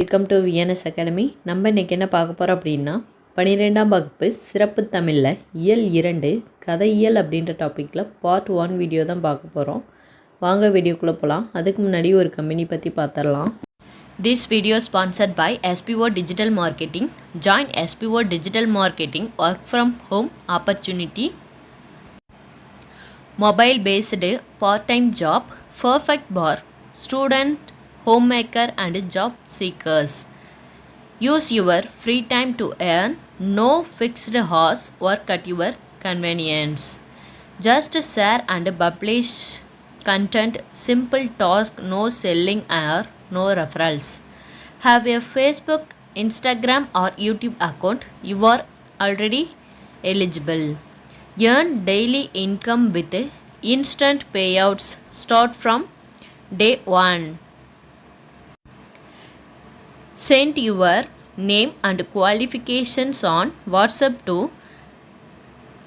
Welcome to VNS academy. நம்ம இன்றைக்கி என்ன பார்க்க போகிறோம் அப்படின்னா 12ஆம் வகுப்பு சிறப்பு தமிழில் இயல் 2 கதையியல் அப்படின்ற டாப்பிக்கில் பார்ட் 1 வீடியோ தான் பார்க்க போகிறோம். வாங்க வீடியோக்குள்ளே போகலாம். அதுக்கு முன்னாடி ஒரு கம்பெனி பற்றி பார்த்துடலாம். This video sponsored by SPO Digital Marketing. Join SPO Digital Marketing work from home opportunity. Mobile based part-time job perfect for student, homemaker and job seekers. Use your free time to earn. No fixed hours, work at your convenience. Just share and publish content. Simple task, no selling or no referrals. Have a Facebook, Instagram or YouTube account. You are already eligible. Earn daily income with instant payouts. Start from day 1. Send your name and qualifications on WhatsApp to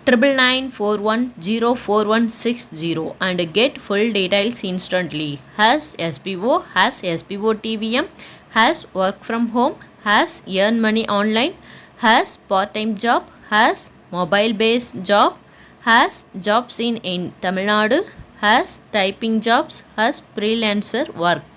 9994104160 and get full details instantly. Has SPO, has SPO TVM, has work from home, has earn money online, has part-time job, has mobile based job, has jobs in Tamil Nadu, has typing jobs, has freelancer work.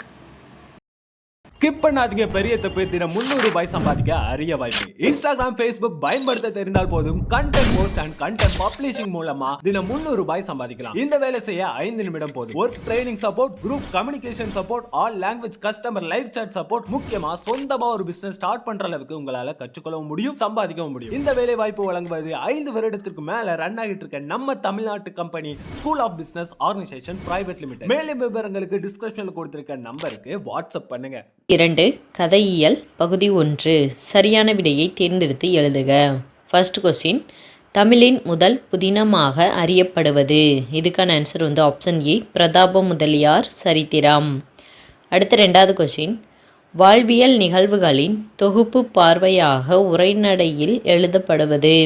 Skip பண்ணாதீங்க. பெரிய தப்பு. தினம் 300 ரூபாய் சம்பாதிக்க அரிய வாய்ப்பு. Instagram, Facebook பயன்படுத்த தெரிந்தால் போதும். Content post and content publishing மூலமா தினம் 300 ரூபாய் சம்பாதிக்கலாம். இந்த வேலை செய்ய 5 நிமிடம் போதும். Work training support, group communication support, all language customer live chat support. முக்கியமா சொந்தமா ஒரு பிசினஸ் ஸ்டார்ட் பண்ற அளவுக்கு உங்களால கற்றுக்கொள்ளவும் முடியும், சம்பாதிக்கவும் முடியும். இந்த வேலை வாய்ப்பு வழங்குவது 5 வருடத்திற்கு மேல ரன் ஆகிட்டு இருக்க நம்ம தமிழ்நாட்டு company school of business organisation private limited. மேலும் விவரங்களுக்கு டிஸ்கிரிப்ஷன்ல கொடுத்திருக்க நம்பருக்கு வாட்ஸ்அப் பண்ணுங்க. 2 கதையியல் பகுதி 1 சரியான விடையை தேர்ந்தெடுத்து எழுதுக. ஃபர்ஸ்ட் கொஸ்டின், தமிழின் முதல் புதினமாக அறியப்படுவது. இதுக்கான ஆன்சர் ஆப்ஷன் ஏ பிரதாப முதலியார் சரித்திரம். அடுத்த 2வது கொஸ்டின், வாழ்வியல் நிகழ்வுகளின் தொகுப்பு பார்வையாக உரைநடையில் எழுதப்படுவது.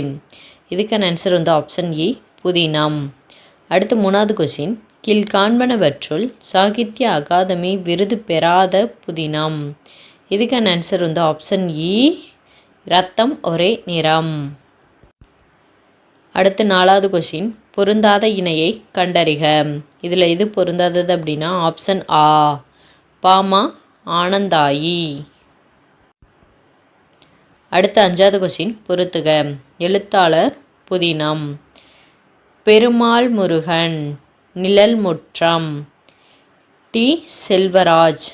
இதுக்கான ஆன்சர் ஆப்ஷன் ஏ புதினம். அடுத்து 3வது கொஸ்டின், கீழ்காண்பனவற்றுள் சாகித்ய அகாதமி விருது பெறாத புதினம். இதுக்கான ஆன்சர் ஆப்ஷன் இ ரத்தம் ஒரே நிறம். அடுத்து 4வது கொஸ்டின், பொருந்தாத இணையை கண்டறிக. இதில் இது பொருந்தாதது அப்படின்னா ஆப்ஷன் ஆ பாமா ஆனந்தாயி. அடுத்து 5வது கொஸ்டின், பொறுத்துக. எழுத்தாளர் புதினம். பெருமாள் முருகன் நிழல் முற்றம். டி செல்வராஜ்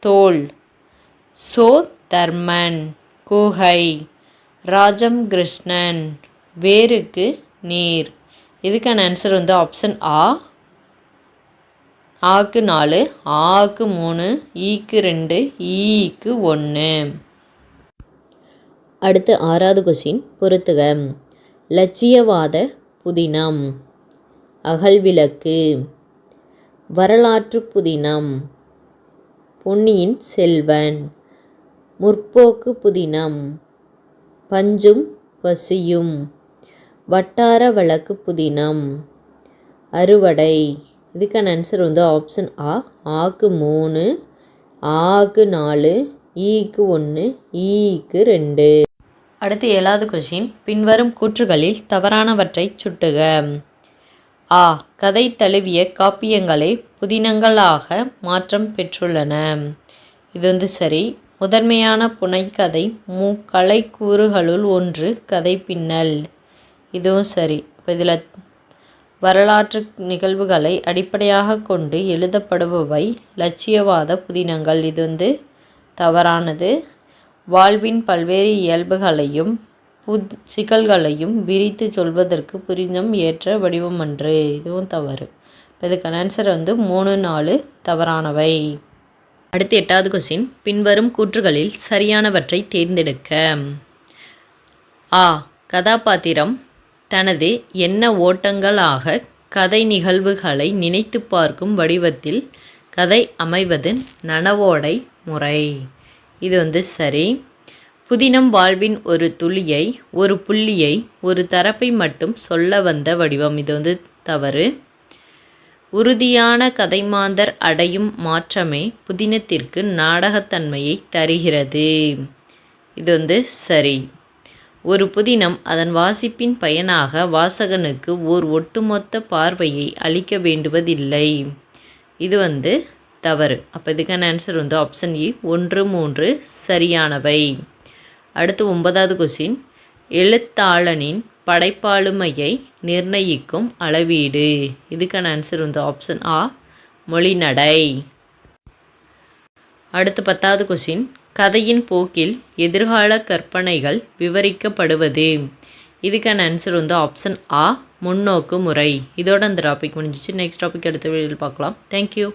தோல். சோ தர்மன் குகை. ராஜம் கிருஷ்ணன் வேருக்கு நீர். இதுக்கான ஆன்சர் ஆப்ஷன் ஆ ஆக்கு 4 ஆக்கு 3 ஈக்கு 2 ஈக்கு 1. அடுத்து 6வது கொஸ்டின், பொறுத்துக. லட்சியவாத புதினம். அகல்விளக்கு. வரலாற்று புதினம். பொன்னியின் செல்வன். முற்போக்கு புதினம். பஞ்சும் பசியும். வட்டார வழக்கு புதினம். அறுவடை. இதுக்கான ஆன்சர் ஆப்ஷன் ஆ ஆக்கு 3 ஆக்கு 4 ஈக்கு 1 ஈக்கு 2. அடுத்து 7வது கொஸ்டின், பின்வரும் கூற்றுகளில் தவறானவற்றை சுட்டுக. ஆ கதை தழுவிய காப்பியங்களை புதினங்களாக மாற்றம் பெற்றுள்ளன. இது சரி. முதன்மையான புனைகதை கலைக்கூறுகளுள் ஒன்று கதை பின்னல். இதுவும் சரி. இப்போ இதில் வரலாற்று நிகழ்வுகளை அடிப்படையாக கொண்டு எழுதப்படுபவை லட்சியவாத புதினங்கள். இது தவறானது. வாழ்வின் பல்வேறு இயல்புகளையும் சிக்கல்களையும் விரித்து சொல்வதற்கு புதினம் ஏற்ற வடிவமன்று. இதுவும் தவறு. இதுக்கான ஆன்சர் 3, 4 தவறானவை. அடுத்து 8வது கொஸ்டின், பின்வரும் கூற்றுகளில் சரியானவற்றை தேர்ந்தெடுக்க. ஆ கதாபாத்திரம் தனது எண்ண ஓட்டங்களாக கதை நிகழ்வுகளை நினைத்து பார்க்கும் வடிவத்தில் கதை அமைவது நனவோடை முறை. இது சரி. புதினம் வாழ்வின் ஒரு துளியை, ஒரு புள்ளியை, ஒரு தரப்பை மட்டும் சொல்ல வந்த வடிவம். இது தவறு. உறுதியான கதைமாந்தர் அடையும் மாற்றமே புதினத்திற்கு நாடகத்தன்மையை தருகிறது. இது சரி. ஒரு புதினம் அதன் வாசிப்பின் பயனாக வாசகனுக்கு ஓர் ஒட்டுமொத்த பார்வையை அளிக்க வேண்டுவதில்லை. இது தவறு. அப்போ இதுக்கான ஆன்சர் ஆப்ஷன் இ 1, 3 சரியானவை. அடுத்து 9வது கொஸ்டின். எழுத்தாளனின் படைப்பாளுமையை நிர்ணயிக்கும் அளவீடு. இதுக்கான ஆன்சர் ஆப்ஷன் ஆ மொழிநடை. அடுத்து 10வது கொஸ்டின். கதையின் போக்கில் எதிர்கால கற்பனைகள் விவரிக்கப்படுவது. இதுக்கான ஆன்சர் ஆப்ஷன் ஆ முன்னோக்கு முறை. இதோட அந்த டாபிக் முடிஞ்சிச்சு. நெக்ஸ்ட் டாபிக் அடுத்த வீடியோவில் பார்க்கலாம். தேங்க்யூ.